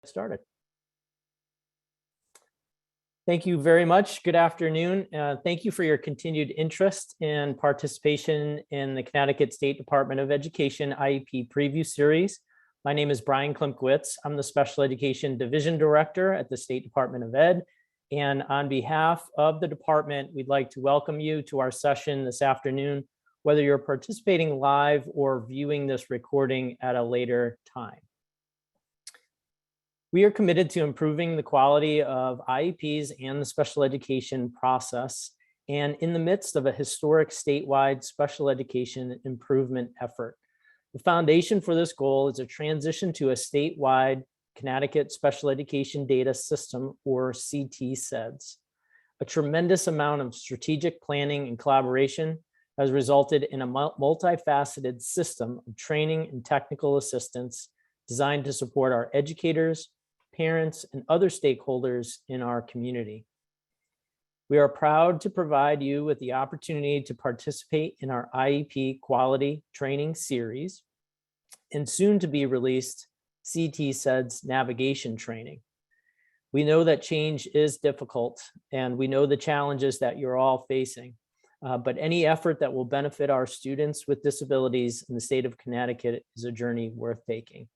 Started. Thank you very much. Good afternoon. Thank you for your continued interest and participation in the Connecticut State Department of Education IEP Preview Series. My name is Brian Klimkowitz. I'm the Special Education Division Director at the State Department of Ed. And on behalf of the department, we'd like to welcome you to our session this afternoon, whether you're participating live or viewing this recording at a later time. We are committed to improving the quality of IEPs and the special education process, and in the midst of a historic statewide special education improvement effort. The foundation for this goal is a transition to a statewide Connecticut Special Education Data System, or CTSEDS. A tremendous amount of strategic planning and collaboration has resulted in a multifaceted system of training and technical assistance designed to support our educators, parents, and other stakeholders in our community. We are proud to provide you with the opportunity to participate in our IEP quality training series and soon to be released CTSEDS navigation training. We know that change is difficult and we know the challenges that you're all facing, but any effort that will benefit our students with disabilities in the state of Connecticut is a journey worth taking.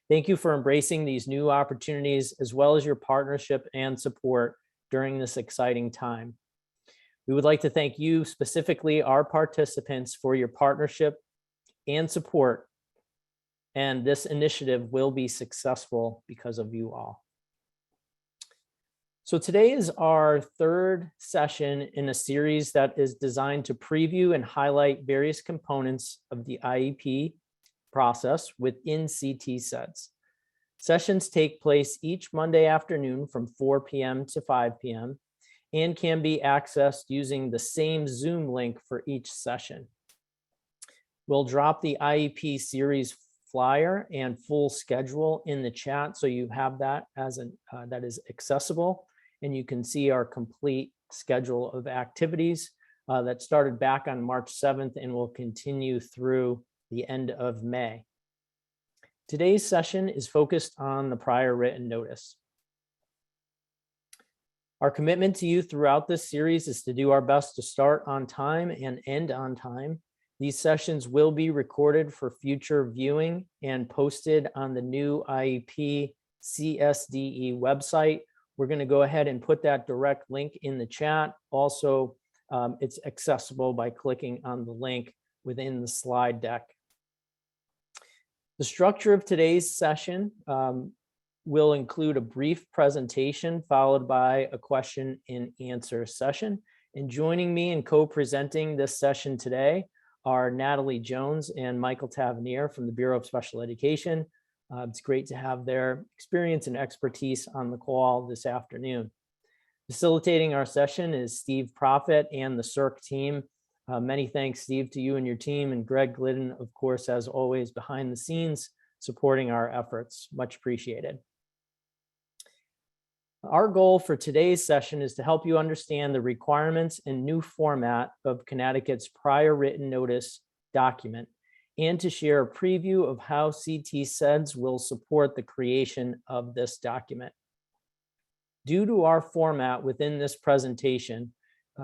Thank you for embracing these new opportunities, as well as your partnership and support during this exciting time. We would like to thank you, specifically our participants, for your partnership and support. And this initiative will be successful because of you all. So today is our third session in a series that is designed to preview and highlight various components of the IEP process within CTSEDS. Sessions take place each Monday afternoon from 4 p.m. to 5 p.m. and can be accessed using the same Zoom link for each session. We'll drop the IEP series flyer and full schedule in the chat so you have that as that is accessible, and you can see our complete schedule of activities that started back on March 7th and will continue through the end of May. Today's session is focused on the prior written notice. Our commitment to you throughout this series is to do our best to start on time and end on time. These sessions will be recorded for future viewing and posted on the new IEP CSDE website. We're going to go ahead and put that direct link in the chat. Also, it's accessible by clicking on the link within the slide deck. The structure of today's session will include a brief presentation followed by a question and answer session. And joining me in co-presenting this session today are Natalie Jones and Michael Tavernier from the Bureau of Special Education. It's great to have their experience and expertise on the call this afternoon. Facilitating our session is Steve Profit and the CERC team. Many thanks, Steve, to you and your team, and Greg Glidden, of course, as always, behind the scenes, supporting our efforts. Much appreciated. Our goal for today's session is to help you understand the requirements and new format of Connecticut's prior written notice document, and to share a preview of how CTSEDS will support the creation of this document. Due to our format within this presentation,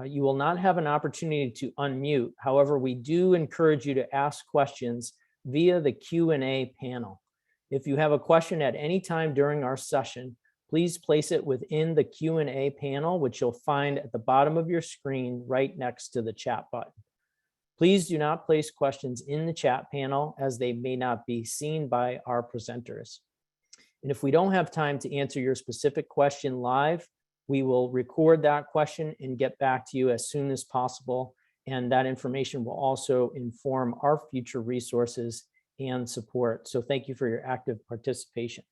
you will not have an opportunity to unmute. However, we do encourage you to ask questions via the Q&A panel. If you have a question at any time during our session, please place it within the Q&A panel, which you'll find at the bottom of your screen right next to the chat button. Please do not place questions in the chat panel, as they may not be seen by our presenters. And if we don't have time to answer your specific question live, we will record that question and get back to you as soon as possible. And that information will also inform our future resources and support. So thank you for your active participation.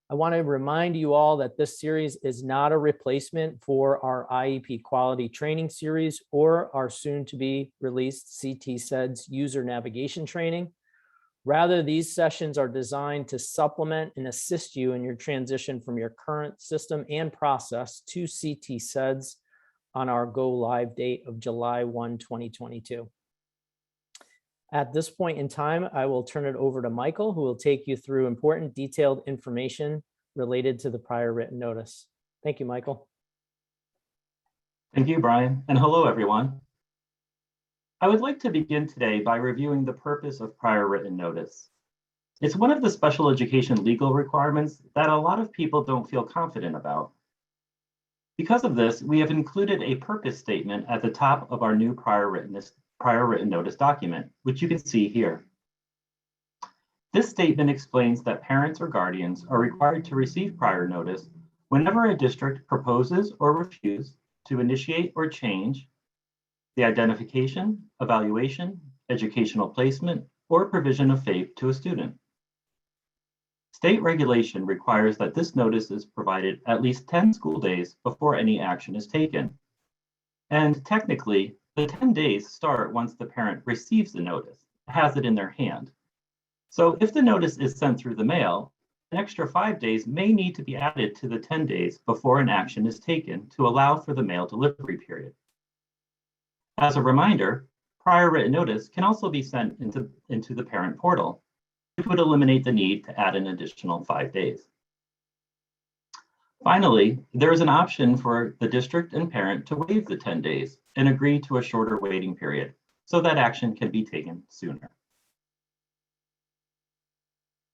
I want to remind you all that this series is not a replacement for our IEP quality training series or our soon to be released CTSEDS user navigation training. Rather, these sessions are designed to supplement and assist you in your transition from your current system and process to CTSEDS on our go live date of July 1, 2022. At this point in time, I will turn it over to Michael, who will take you through important detailed information related to the prior written notice. Thank you, Michael. Thank you, Brian, and hello, everyone. I would like to begin today by reviewing the purpose of prior written notice. It's one of the special education legal requirements that a lot of people don't feel confident about. Because of this, we have included a purpose statement at the top of our new prior written notice document, which you can see here. This statement explains that parents or guardians are required to receive prior notice whenever a district proposes or refuses to initiate or change the identification, evaluation, educational placement, or provision of FAPE to a student. State regulation requires that this notice is provided at least 10 school days before any action is taken. And technically, the 10 days start once the parent receives the notice, has it in their hand. So if the notice is sent through the mail, an extra 5 days may need to be added to the 10 days before an action is taken to allow for the mail delivery period. As a reminder, prior written notice can also be sent into the parent portal, which would eliminate the need to add an additional 5 days. Finally, there is an option for the district and parent to waive the 10 days and agree to a shorter waiting period so that action can be taken sooner.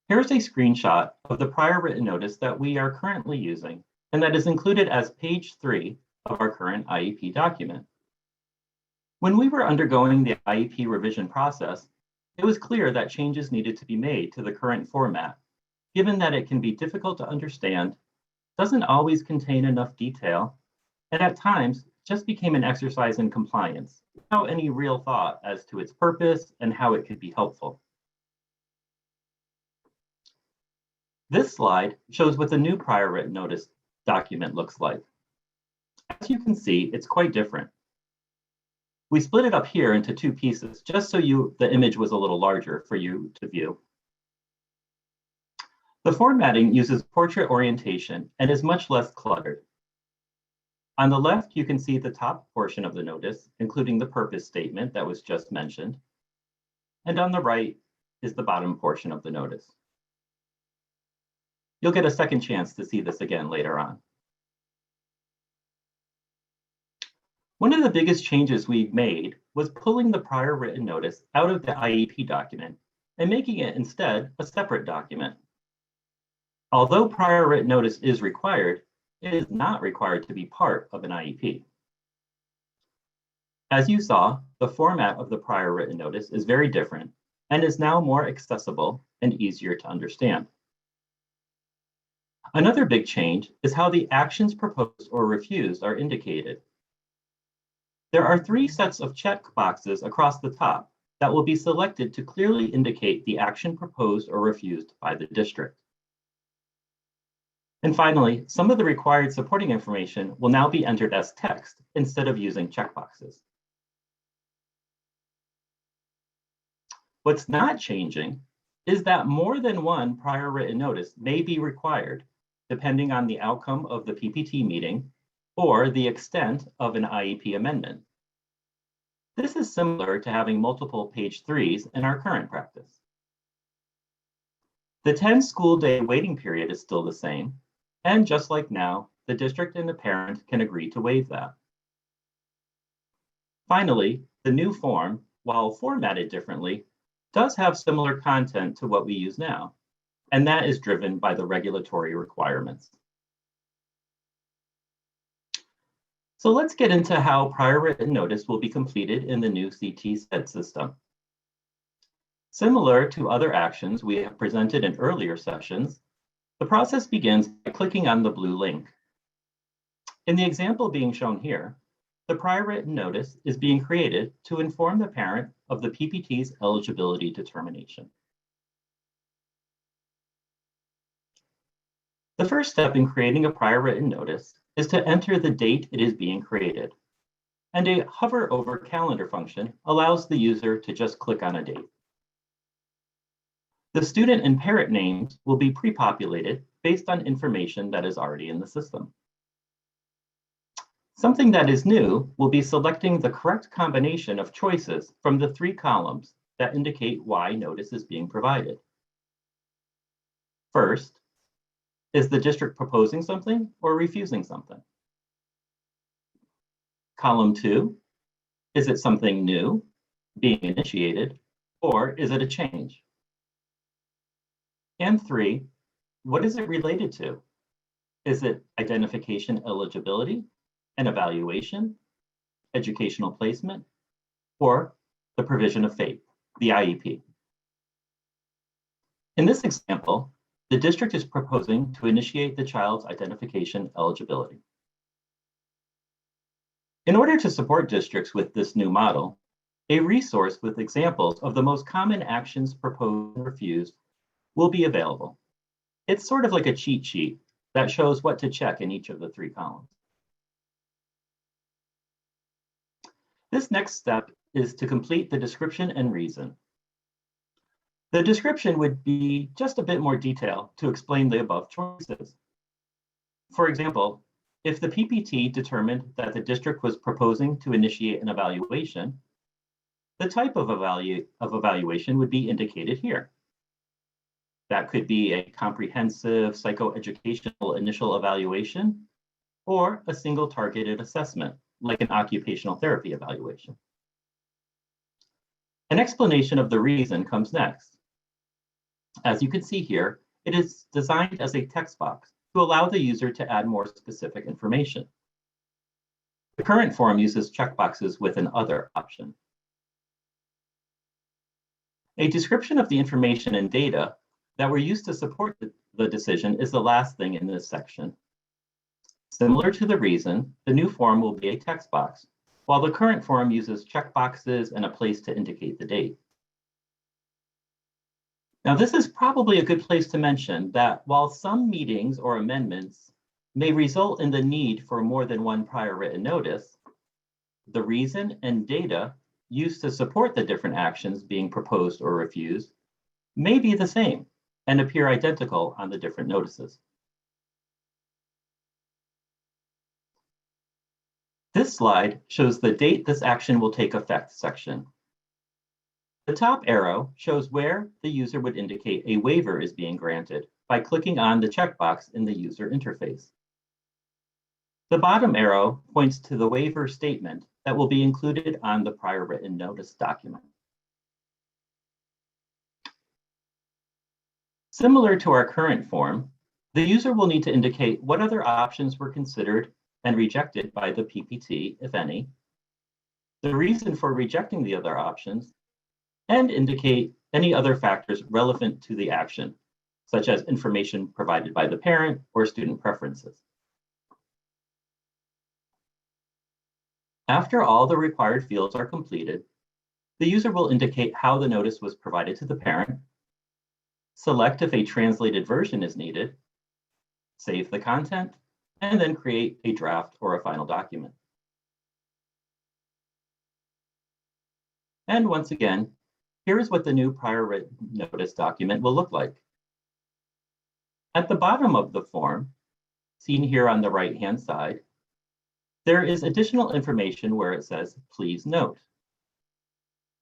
Here's a screenshot of the prior written notice that we are currently using and that is included as page 3 of our current IEP document. When we were undergoing the IEP revision process, it was clear that changes needed to be made to the current format, given that it can be difficult to understand, doesn't always contain enough detail, and at times just became an exercise in compliance without any real thought as to its purpose and how it could be helpful. This slide shows what the new prior written notice document looks like. As you can see, it's quite different. We split it up here into 2 pieces, just so the image was a little larger for you to view. The formatting uses portrait orientation and is much less cluttered. On the left, you can see the top portion of the notice, including the purpose statement that was just mentioned. And on the right is the bottom portion of the notice. You'll get a second chance to see this again later on. One of the biggest changes we made was pulling the prior written notice out of the IEP document and making it instead a separate document. Although prior written notice is required, it is not required to be part of an IEP. As you saw, the format of the prior written notice is very different and is now more accessible and easier to understand. Another big change is how the actions proposed or refused are indicated. There are 3 sets of check boxes across the top that will be selected to clearly indicate the action proposed or refused by the district. And finally, some of the required supporting information will now be entered as text instead of using checkboxes. What's not changing is that more than one prior written notice may be required, depending on the outcome of the PPT meeting or the extent of an IEP amendment. This is similar to having multiple page 3s in our current practice. The 10 school day waiting period is still the same, and just like now, the district and the parent can agree to waive that. Finally, the new form, while formatted differently, does have similar content to what we use now, and that is driven by the regulatory requirements. So let's get into how prior written notice will be completed in the new CT SED system. Similar to other actions we have presented in earlier sessions, the process begins by clicking on the blue link. In the example being shown here, the prior written notice is being created to inform the parent of the PPT's eligibility determination. The first step in creating a prior written notice is to enter the date it is being created, and a hover over calendar function allows the user to just click on a date. The student and parent names will be pre-populated based on information that is already in the system. Something that is new will be selecting the correct combination of choices from the 3 columns that indicate why notice is being provided. First, is the district proposing something or refusing something? Column 2, is it something new being initiated, or is it a change? And 3, what is it related to? Is it identification eligibility, an evaluation, educational placement, or the provision of FAPE, the IEP? In this example, the district is proposing to initiate the child's identification eligibility. In order to support districts with this new model, a resource with examples of the most common actions proposed and refused will be available. It's sort of like a cheat sheet that shows what to check in each of the 3 columns. This next step is to complete the description and reason. The description would be just a bit more detail to explain the above choices. For example, if the PPT determined that the district was proposing to initiate an evaluation, the type of evaluation would be indicated here. That could be a comprehensive psychoeducational initial evaluation or a single targeted assessment, like an occupational therapy evaluation. An explanation of the reason comes next. As you can see here, it is designed as a text box to allow the user to add more specific information. The current form uses checkboxes with an other option. A description of the information and data that were used to support the decision is the last thing in this section. Similar to the reason, the new form will be a text box, while the current form uses checkboxes and a place to indicate the date. Now, this is probably a good place to mention that while some meetings or amendments may result in the need for more than one prior written notice, the reason and data used to support the different actions being proposed or refused may be the same and appear identical on the different notices. This slide shows the date this action will take effect section. The top arrow shows where the user would indicate a waiver is being granted by clicking on the checkbox in the user interface. The bottom arrow points to the waiver statement that will be included on the prior written notice document. Similar to our current form, the user will need to indicate what other options were considered and rejected by the PPT, if any, the reason for rejecting the other options, and indicate any other factors relevant to the action, such as information provided by the parent or student preferences. After all the required fields are completed, the user will indicate how the notice was provided to the parent, select if a translated version is needed, save the content, and then create a draft or a final document. And once again, here is what the new prior written notice document will look like. At the bottom of the form, seen here on the right-hand side, there is additional information where it says, please note.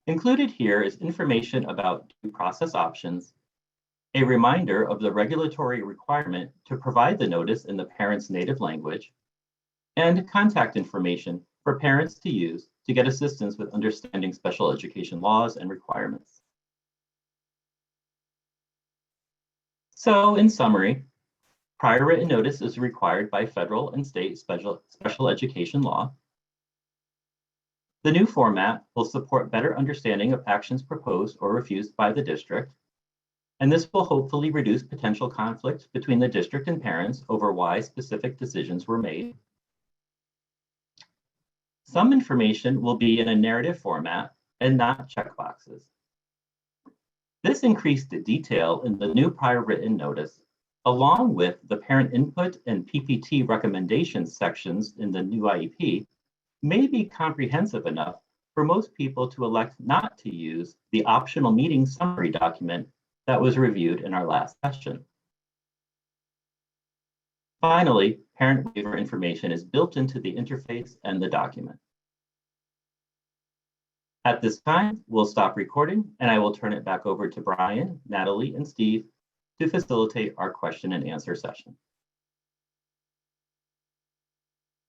Included here is information about due process options, a reminder of the regulatory requirement to provide the notice in the parent's native language, and contact information for parents to use to get assistance with understanding special education laws and requirements. So in summary, prior written notice is required by federal and state special education law. The new format will support better understanding of actions proposed or refused by the district, and this will hopefully reduce potential conflict between the district and parents over why specific decisions were made. Some information will be in a narrative format and not checkboxes. This increased detail in the new prior written notice, along with the parent input and PPT recommendations sections in the new IEP, may be comprehensive enough for most people to elect not to use the optional meeting summary document that was reviewed in our last session. Finally, parent waiver information is built into the interface and the document. At this time, we'll stop recording and I will turn it back over to Brian, Natalie, and Steve to facilitate our question and answer session.